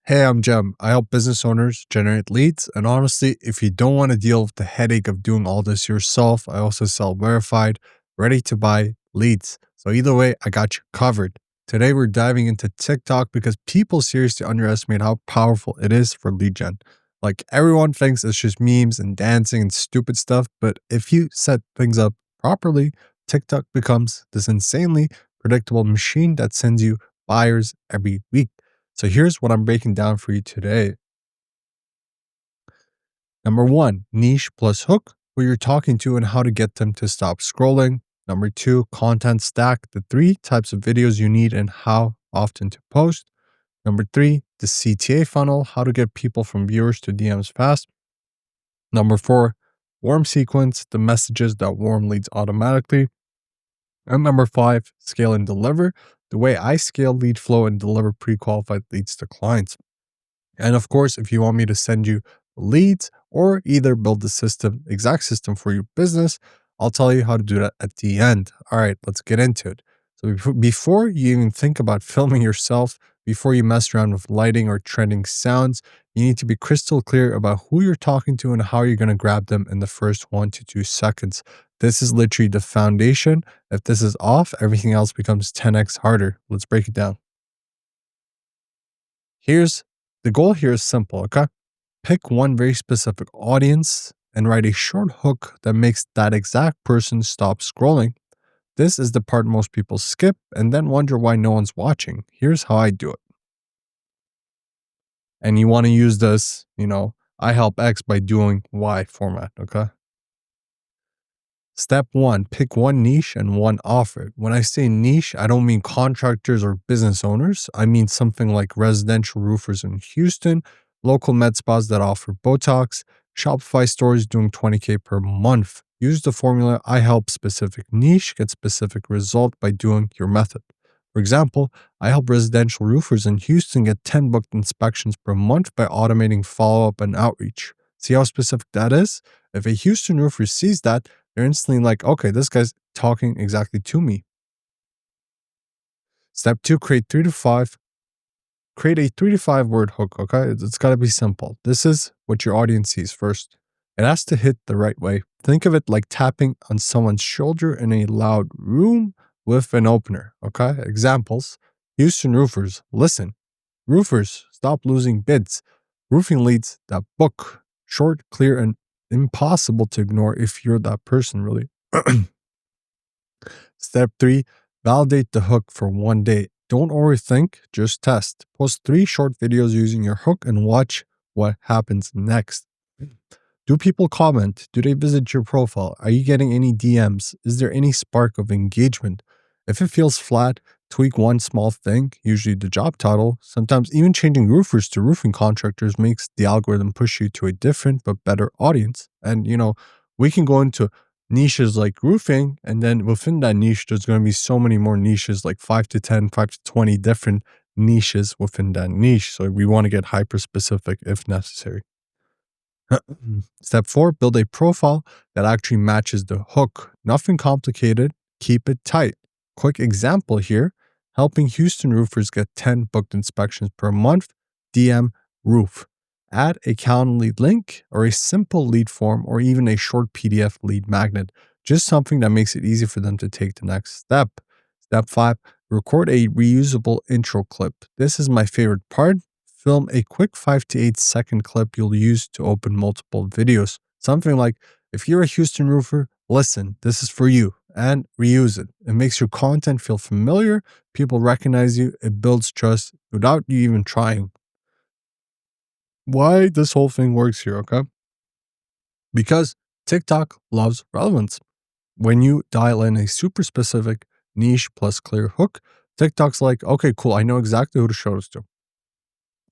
Hey, I'm Jem. I help business owners generate leads. And honestly, if you don't want to deal with the headache of doing all this yourself, I also sell verified, ready to buy leads. So either way, I got you covered. Today, we're diving into TikTok because people seriously underestimate how powerful it is for lead gen. Like everyone thinks it's just memes and dancing and stupid stuff. But if you set things up properly, TikTok becomes this insanely predictable machine that sends you buyers every week. So here's what I'm breaking down for you today. Number one, niche plus hook, who you're talking to and how to get them to stop scrolling. Number two, content stack, the three types of videos you need and how often to post. Number three, the CTA funnel, how to get people from viewers to DMs fast. Number four, warm sequence, the messages that warm leads automatically. And number five, scale and deliver, the way I scale lead flow and deliver pre-qualified leads to clients. And of course, if you want me to send you leads or either build the exact system for your business, I'll tell you how to do that at the end. All right, let's get into it. So before you even think about filming yourself, before you mess around with lighting or trending sounds, you need to be crystal clear about who you're talking to and how you're going to grab them in the first 1 to 2 seconds. This is literally the foundation. If this is off, everything else becomes 10x harder. Let's break it down. Here's the goal here is simple, okay? Pick one very specific audience and write a short hook that makes that exact person stop scrolling. This is the part most people skip and then wonder why no one's watching. Here's how I do it. And you want to use this, I help X by doing Y format, okay? Step one, pick one niche and one offer. When I say niche, I don't mean contractors or business owners. I mean something like residential roofers in Houston, local med spas that offer Botox, Shopify stores doing 20K per month. Use the formula I help specific niche get specific result by doing your method. For example, I help residential roofers in Houston get 10 booked inspections per month by automating follow-up and outreach. See how specific that is? If a Houston roofer sees that, they're instantly like, okay, this guy's talking exactly to me. Step two, create a 3 to 5 word hook, okay? It's got to be simple. This is what your audience sees first. It has to hit the right way. Think of it like tapping on someone's shoulder in a loud room with an opener, okay? Examples, Houston roofers, listen. Roofers, stop losing bids. Roofing leads that book. Short, clear, and impossible to ignore if you're that person, really. Step three, validate the hook for one day. Don't overthink, just test. Post 3 short videos using your hook and watch what happens next. Do people comment? Do they visit your profile? Are you getting any DMs? Is there any spark of engagement? If it feels flat, tweak one small thing, usually the job title. Sometimes even changing roofers to roofing contractors makes the algorithm push you to a different but better audience. And, we can go into niches like roofing, and then within that niche, there's going to be so many more niches, like 5 to 10, 5 to 20 different niches within that niche. So we want to get hyper specific if necessary. Step four, build a profile that actually matches the hook. Nothing complicated. Keep it tight. Quick example here, helping Houston roofers get 10 booked inspections per month, DM roof. Add a Calendly link or a simple lead form or even a short PDF lead magnet. Just something that makes it easy for them to take the next step. Step five, record a reusable intro clip. This is my favorite part. Film a quick 5 to 8 second clip you'll use to open multiple videos. Something like, if you're a Houston roofer, listen, this is for you, and reuse it. It makes your content feel familiar, people recognize you, it builds trust without you even trying. Why this whole thing works here, okay? Because TikTok loves relevance. When you dial in a super specific niche plus clear hook, TikTok's like, okay, cool, I know exactly who to show this to.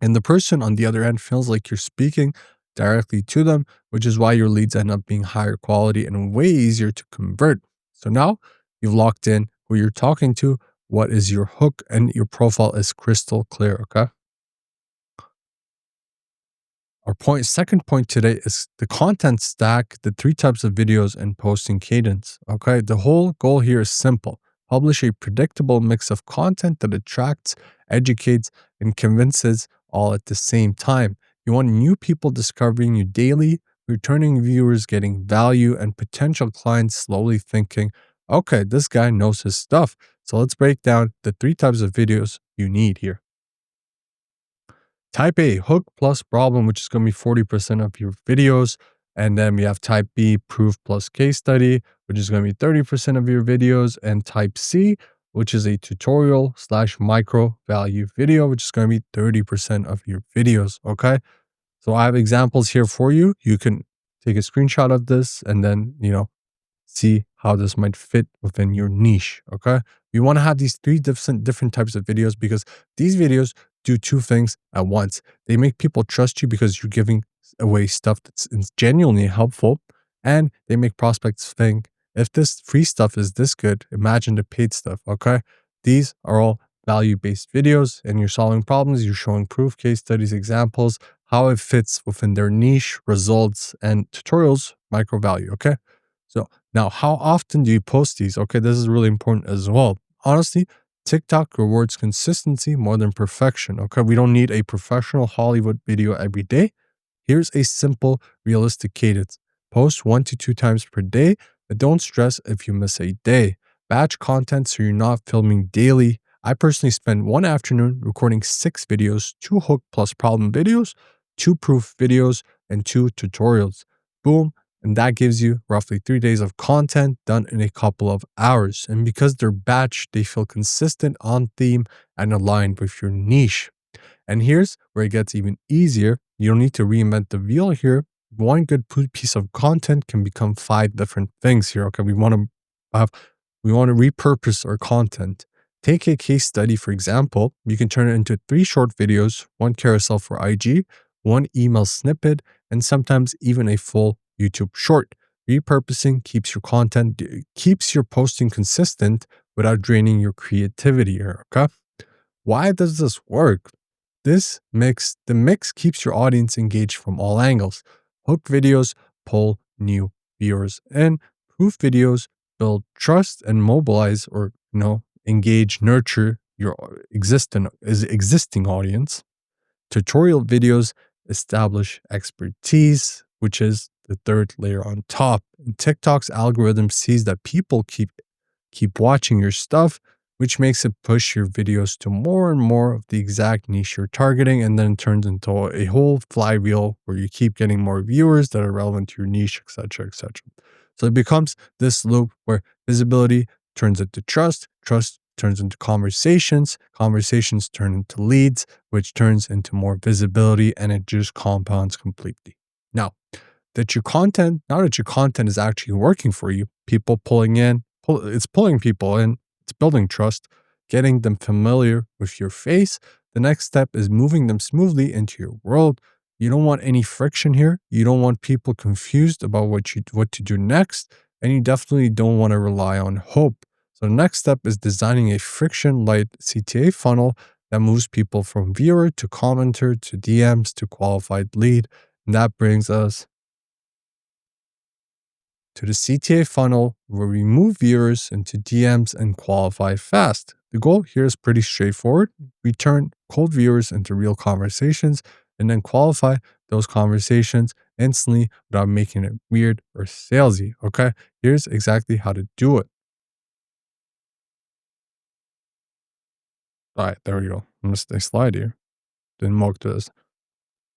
And the person on the other end feels like you're speaking directly to them, which is why your leads end up being higher quality and way easier to convert. So now you've locked in who you're talking to, what is your hook, and your profile is crystal clear, okay? Second point today is the content stack, the 3 types of videos and posting cadence, okay? The whole goal here is simple. Publish a predictable mix of content that attracts, educates, and convinces all at the same time. You want new people discovering you daily, returning viewers getting value, and potential clients slowly thinking, okay, this guy knows his stuff. So let's break down the three types of videos you need here. Type A, hook plus problem, which is going to be 40% of your videos. And then we have type B, proof plus case study, which is going to be 30% of your videos. And type C, which is a tutorial slash micro value video, which is going to be 30% of your videos. Okay. So I have examples here for you. You can take a screenshot of this and then, see how this might fit within your niche. Okay. You want to have these three different types of videos because these videos do two things at once. They make people trust you because you're giving away stuff that's genuinely helpful, and they make prospects think, if this free stuff is this good, imagine the paid stuff. Okay. These are all value-based videos, and you're solving problems, you're showing proof, case studies, examples, how it fits within their niche, results, and tutorials, micro value. Okay. So now, how often do you post these? Okay, this is really important as well. Honestly, TikTok rewards consistency more than perfection. Okay, we don't need a professional Hollywood video every day. Here's a simple, realistic cadence. Post 1 to 2 times per day, but don't stress if you miss a day. Batch content so you're not filming daily. I personally spend one afternoon recording 6 videos, 2 hook plus problem videos, 2 proof videos, and 2 tutorials. Boom. And that gives you roughly 3 days of content done in a couple of hours. And because they're batch, they feel consistent, on theme, and aligned with your niche. And here's where it gets even easier. You don't need to reinvent the wheel here. One good piece of content can become 5 different things here. Okay, we want to repurpose our content. Take a case study, for example. You can turn it into 3 short videos, 1 carousel for IG, 1 email snippet, and sometimes even a full YouTube short. Repurposing keeps your posting consistent without draining your creativity here. Okay. Why does this work? The mix keeps your audience engaged from all angles. Hook videos pull new viewers in. Proof videos build trust and mobilize or, engage, nurture your existing audience. Tutorial videos establish expertise, which is the third layer on top. And TikTok's algorithm sees that people keep watching your stuff, which makes it push your videos to more and more of the exact niche you're targeting, and then turns into a whole flywheel where you keep getting more viewers that are relevant to your niche, etc., etc. So it becomes this loop where visibility turns into trust, trust turns into conversations, conversations turn into leads, which turns into more visibility, and it just compounds completely. Now that your content is actually working for you, people it's pulling people in, it's building trust, getting them familiar with your face. The next step is moving them smoothly into your world. You don't want any friction here. You don't want people confused about what to do next, and you definitely don't want to rely on hope. So the next step is designing a friction-light CTA funnel that moves people from viewer to commenter to DMs to qualified lead. And that brings us to the CTA funnel where we move viewers into DMs and qualify fast. The goal here is pretty straightforward. We turn cold viewers into real conversations and then qualify those conversations instantly without making it weird or salesy. Okay, here's exactly how to do it. All right, there we go. I missed a slide here. Didn't mark this.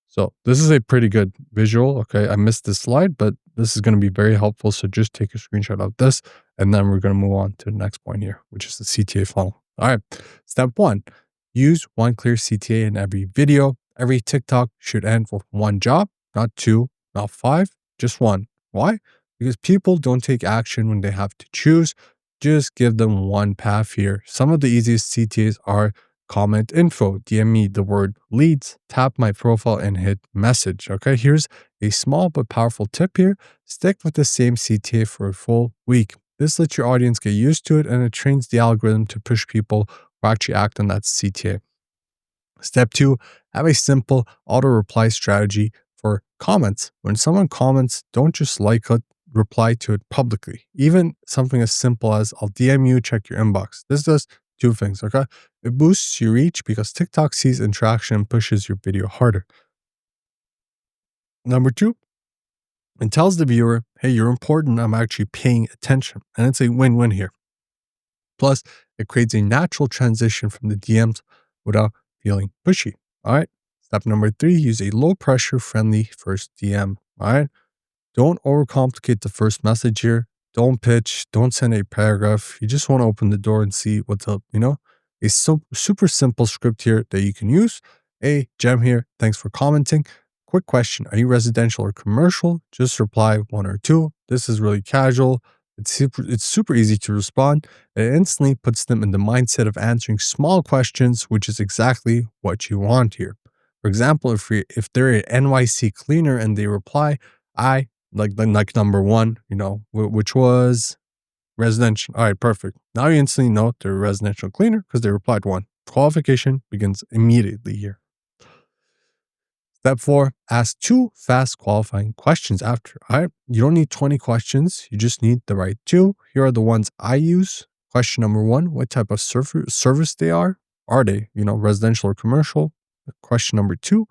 So this is a pretty good visual. Okay, I missed this slide, but this is going to be very helpful. So just take a screenshot of this, and then we're going to move on to the next point here, which is the CTA funnel. All right, step 1, use one clear CTA in every video. Every TikTok should end with one job, not 2, not 5, just 1. Why? Because people don't take action when they have to choose. Just give them one path here. Some of the easiest CTAs are comment info, DM me the word leads, tap my profile, and hit message. Okay, here's a small but powerful tip here. Stick with the same CTA for a full week. This lets your audience get used to it, and it trains the algorithm to push people who actually act on that CTA. Step 2, have a simple auto reply strategy for comments. When someone comments, don't just like it, reply to it publicly. Even something as simple as I'll DM you, check your inbox. This does 2 things, okay? It boosts your reach because TikTok sees interaction and pushes your video harder. Number two, it tells the viewer, hey, you're important. I'm actually paying attention. And it's a win-win here. Plus, it creates a natural transition from the DMs without feeling pushy. All right. Step number three, use a low pressure, friendly first DM. All right. Don't overcomplicate the first message here. Don't pitch. Don't send a paragraph. You just want to open the door and see what's up. A super simple script here that you can use. Hey, Jem here. Thanks for commenting. Quick question. Are you residential or commercial? Just reply one or two. This is really casual. It's super easy to respond. It instantly puts them in the mindset of answering small questions, which is exactly what you want here. For example, if they're an NYC cleaner and they reply, I like number one, which was residential. All right, perfect. Now you instantly know they're a residential cleaner because they replied one. Qualification begins immediately here. Step four, ask two fast qualifying questions after. All right. You don't need 20 questions. You just need the right two. Here are the ones I use. Question number one, what type of service they are? Are they, residential or commercial? Question number two,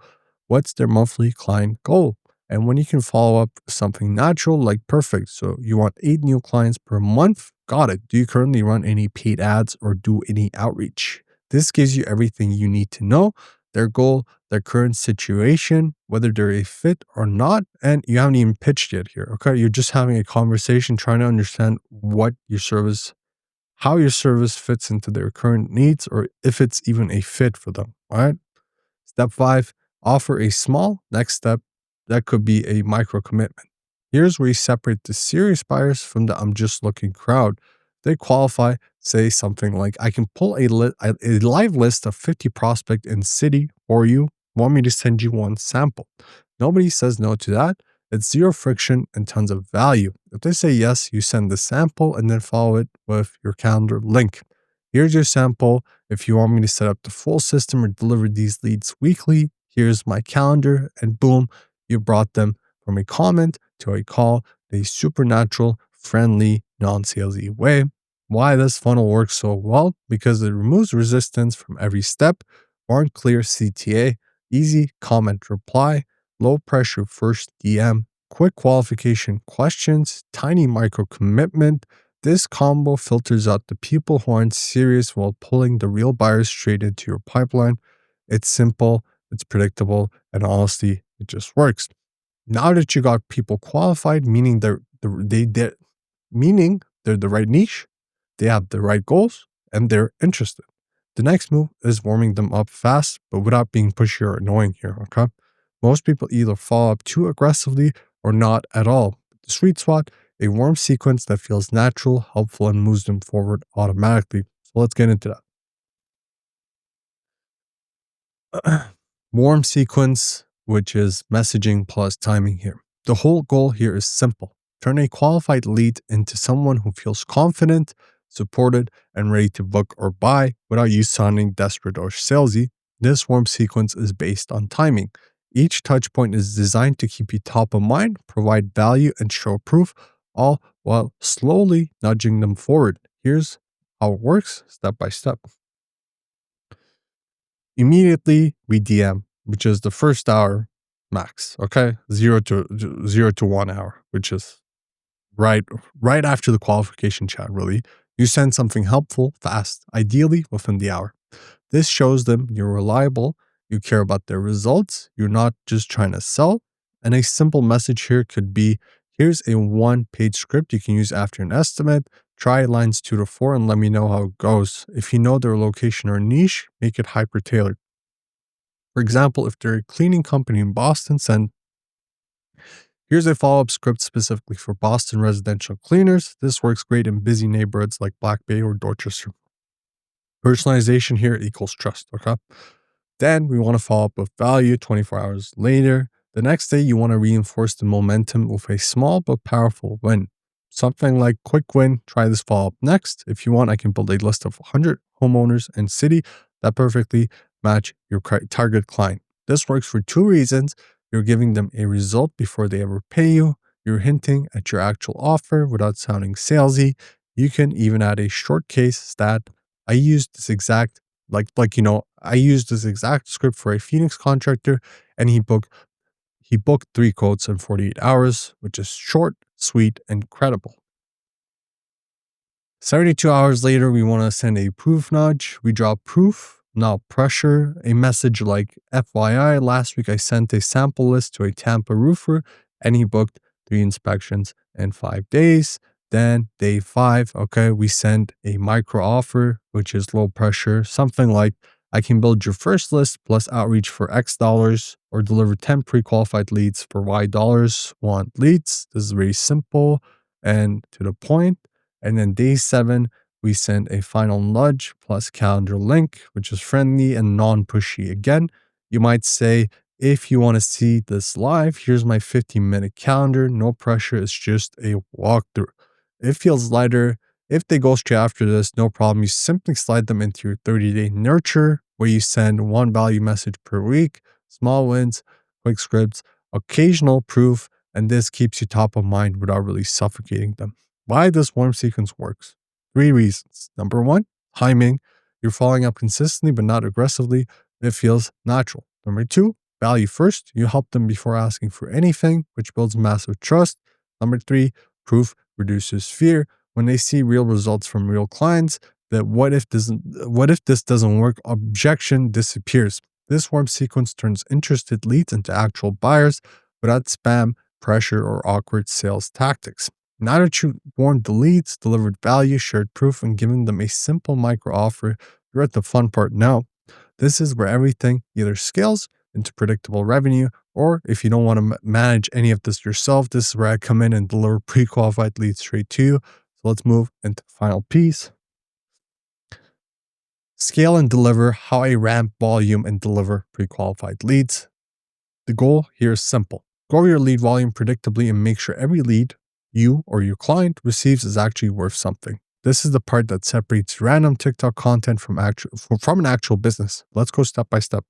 what's their monthly client goal? And when you can follow up with something natural, like perfect. So you want 8 new clients per month? Got it. Do you currently run any paid ads or do any outreach? This gives you everything you need to know, their goal, their current situation, whether they're a fit or not. And you haven't even pitched yet here. Okay. You're just having a conversation, trying to understand how your service fits into their current needs, or if it's even a fit for them. All right. Step five, offer a small next step that could be a micro commitment. Here's where you separate the serious buyers from the I'm just looking crowd. They qualify, say something like, I can pull a live list of 50 prospect in city for you. Want me to send you one sample? Nobody says no to that. It's zero friction and tons of value. If they say yes, you send the sample and then follow it with your calendar link. Here's your sample. If you want me to set up the full system or deliver these leads weekly, here's my calendar, and boom, you brought them from a comment to a call, a supernatural, friendly, non-salesy way. Why this funnel works so well? Because it removes resistance from every step, one clear CTA, easy comment reply, low pressure first DM, quick qualification questions, tiny micro commitment. This combo filters out the people who aren't serious while pulling the real buyers straight into your pipeline. It's simple, it's predictable, and honestly, it just works. Now that you got people qualified, meaning they're the right niche, they have the right goals, and they're interested. The next move is warming them up fast, but without being pushy or annoying here, okay? Most people either follow up too aggressively or not at all. The sweet spot, a warm sequence that feels natural, helpful, and moves them forward automatically. So let's get into that. Warm sequence, which is messaging plus timing here. The whole goal here is simple. Turn a qualified lead into someone who feels confident, supported, and ready to book or buy without you sounding desperate or salesy. This warm sequence is based on timing. Each touch point is designed to keep you top of mind, provide value, and show proof, all while slowly nudging them forward. Here's how it works step by step. Immediately we DM, which is the first hour max. Okay. 0 to 1 hour, which is right after the qualification chat, really. You send something helpful, fast, ideally within the hour. This shows them you're reliable, you care about their results, you're not just trying to sell. And a simple message here could be, here's a 1-page script you can use after an estimate. Try lines 2 to 4 and let me know how it goes. If you know their location or niche, make it hyper tailored. For example, if they're a cleaning company in Boston, send, here's a follow-up script specifically for Boston residential cleaners. This works great in busy neighborhoods like Black Bay or Dorchester. Personalization here equals trust, okay? Then we want to follow up with value 24 hours later. The next day, you want to reinforce the momentum with a small but powerful win. Something like quick win, try this follow-up next. If you want, I can build a list of 100 homeowners in city that perfectly match your target client. This works for 2 reasons. You're giving them a result before they ever pay you. You're hinting at your actual offer without sounding salesy. You can even add a short case stat. I used this exact I used this exact script for a Phoenix contractor, and he booked 3 quotes in 48 hours, which is short, sweet, and credible. 72 hours later, we want to send a proof nudge. We drop proof, not pressure. A message like, FYI, last week I sent a sample list to a Tampa roofer and he booked 3 inspections in 5 days. Then day 5, okay, we send a micro offer, which is low pressure, something like, I can build your first list plus outreach for X dollars or deliver 10 pre-qualified leads for Y dollars. Want leads? This is very simple and to the point. And then day 7, we send a final nudge plus calendar link, which is friendly and non-pushy. Again, you might say, if you want to see this live, here's my 15-minute calendar. No pressure. It's just a walkthrough. It feels lighter. If they go straight after this, no problem. You simply slide them into your 30-day nurture where you send 1 value message per week, small wins, quick scripts, occasional proof, and this keeps you top of mind without really suffocating them. Why this warm sequence works. 3 reasons. Number 1, timing. You're following up consistently but not aggressively. It feels natural. Number 2, value first. You help them before asking for anything, which builds massive trust. Number 3, proof reduces fear. When they see real results from real clients, that what if this doesn't work, objection disappears. This warm sequence turns interested leads into actual buyers without spam, pressure, or awkward sales tactics. Now that you've warmed the leads, delivered value, shared proof, and given them a simple micro offer, you're at the fun part now. This is where everything either scales into predictable revenue, or if you don't want to manage any of this yourself, this is where I come in and deliver pre-qualified leads straight to you. So let's move into the final piece. Scale and deliver, how I ramp volume and deliver pre-qualified leads. The goal here is simple. Grow your lead volume predictably and make sure every lead you or your client receives is actually worth something. This is the part that separates random TikTok content from an actual business. Let's go step by step.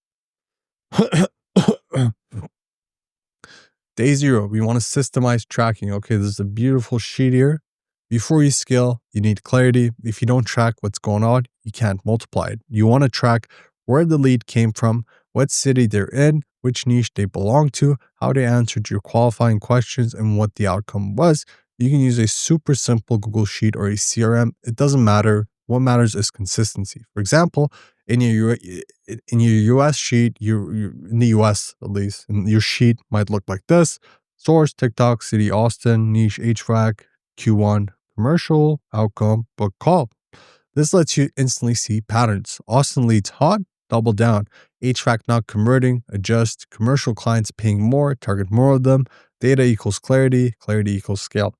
Day 0, we want to systemize tracking. Okay, this is a beautiful sheet here. Before you scale, you need clarity. If you don't track what's going on, you can't multiply it. You want to track where the lead came from, what city they're in, which niche they belong to, how they answered your qualifying questions, and what the outcome was. You can use a super simple Google Sheet or a CRM. It doesn't matter. What matters is consistency. For example, in your US sheet, in the US at least, and your sheet might look like this: source, TikTok, city, Austin, niche, HVAC, Q1, commercial, outcome, book, call. This lets you instantly see patterns. Austin leads hot, double down. HVAC not converting, adjust. Commercial clients paying more, target more of them. Data equals clarity, clarity equals scale.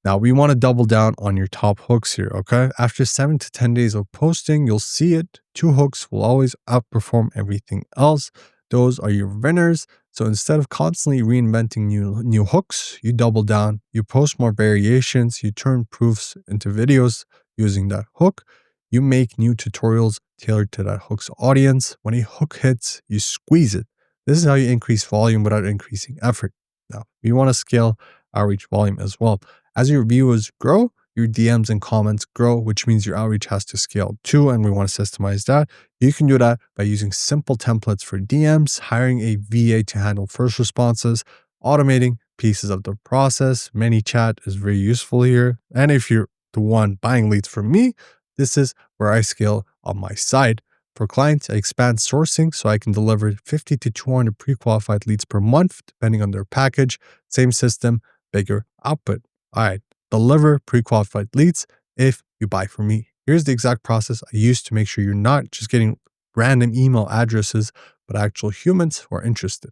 Now we want to double down on your top hooks here, okay? After 7 to 10 days of posting, you'll see it. 2 hooks will always outperform everything else. Those are your winners. So instead of constantly reinventing new hooks, you double down, you post more variations, you turn proofs into videos using that hook. You make new tutorials tailored to that hook's audience. When a hook hits, you squeeze it. This is how you increase volume without increasing effort. Now, you want to scale outreach volume as well. As your viewers grow, your DMs and comments grow, which means your outreach has to scale too, and we want to systemize that. You can do that by using simple templates for DMs, hiring a VA to handle first responses, automating pieces of the process. ManyChat is very useful here. And if you're the one buying leads from me, this is where I scale on my side. For clients, I expand sourcing so I can deliver 50 to 200 pre-qualified leads per month, depending on their package. Same system, bigger output. All right, deliver pre-qualified leads if you buy from me. Here's the exact process I use to make sure you're not just getting random email addresses, but actual humans who are interested.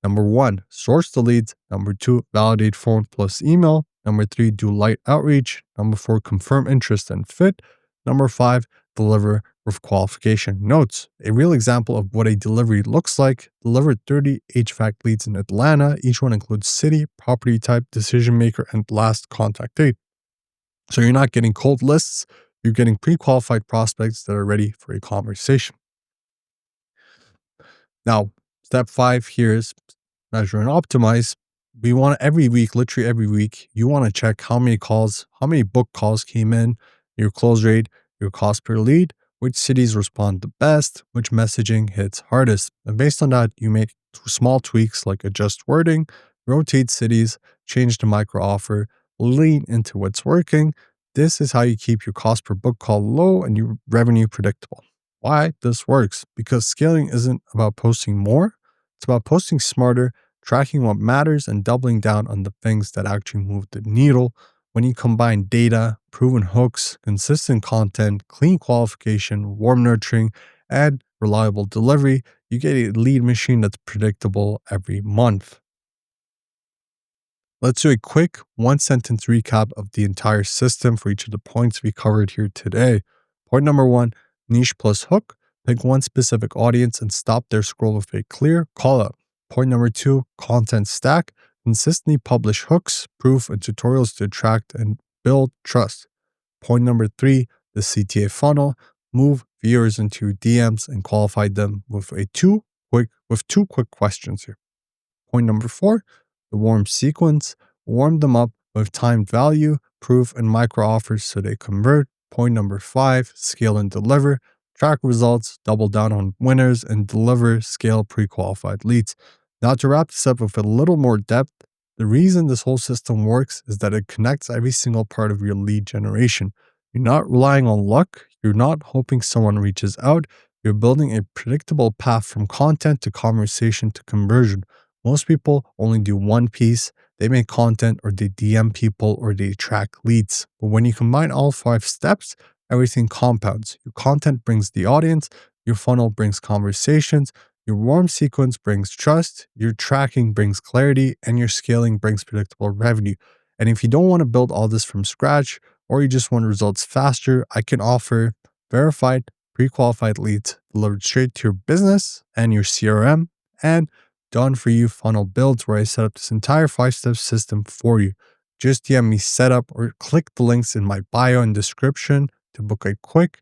Number 1, source the leads. Number 2, validate phone plus email. Number 3, do light outreach. Number 4, confirm interest and fit. Number 5, deliver with qualification notes. A real example of what a delivery looks like: delivered 30 HVAC leads in Atlanta. Each one includes city, property type, decision maker, and last contact date. So you're not getting cold lists, you're getting pre-qualified prospects that are ready for a conversation. Now, step 5 here is measure and optimize. We want every week, literally every week, you want to check how many book calls came in, your close rate, your cost per lead, which cities respond the best, which messaging hits hardest. And based on that, you make small tweaks like adjust wording, rotate cities, change the micro offer, lean into what's working. This is how you keep your cost per book call low and your revenue predictable. Why this works? Because scaling isn't about posting more, it's about posting smarter, tracking what matters, and doubling down on the things that actually move the needle. When you combine data, proven hooks, consistent content, clean qualification, warm nurturing, and reliable delivery, you get a lead machine that's predictable every month. Let's do a quick one sentence recap of the entire system for each of the points we covered here today. Point number one, niche plus hook. Pick one specific audience and stop their scroll with a clear call out. Point number two, content stack. Consistently publish hooks, proof, and tutorials to attract and build trust. Point number three, the CTA funnel. Move viewers into your DMs and qualify them with two quick questions here. Point number four, the warm sequence. Warm them up with timed value, proof, and micro offers so they convert. Point number five, scale and deliver. Track results, double down on winners, and deliver scale pre-qualified leads. Now to wrap this up with a little more depth, the reason this whole system works is that it connects every single part of your lead generation. You're not relying on luck. You're not hoping someone reaches out. You're building a predictable path from content to conversation to conversion. Most people only do one piece. They make content or they DM people or they track leads. But when you combine all five steps, everything compounds. Your content brings the audience, your funnel brings conversations, your warm sequence brings trust, your tracking brings clarity, and your scaling brings predictable revenue. And if you don't want to build all this from scratch or you just want results faster, I can offer verified, pre-qualified leads delivered straight to your business and your CRM and done for you funnel builds where I set up this entire 5-step system for you. Just DM me setup or click the links in my bio and description to book a quick,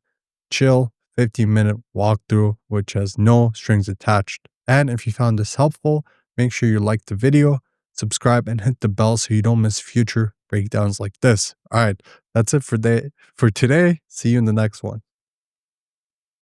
chill 15-minute walkthrough which has no strings attached. And if you found this helpful, make sure you like the video, subscribe, and hit the bell so you don't miss future breakdowns like this. All right, that's it for today. See you in the next one.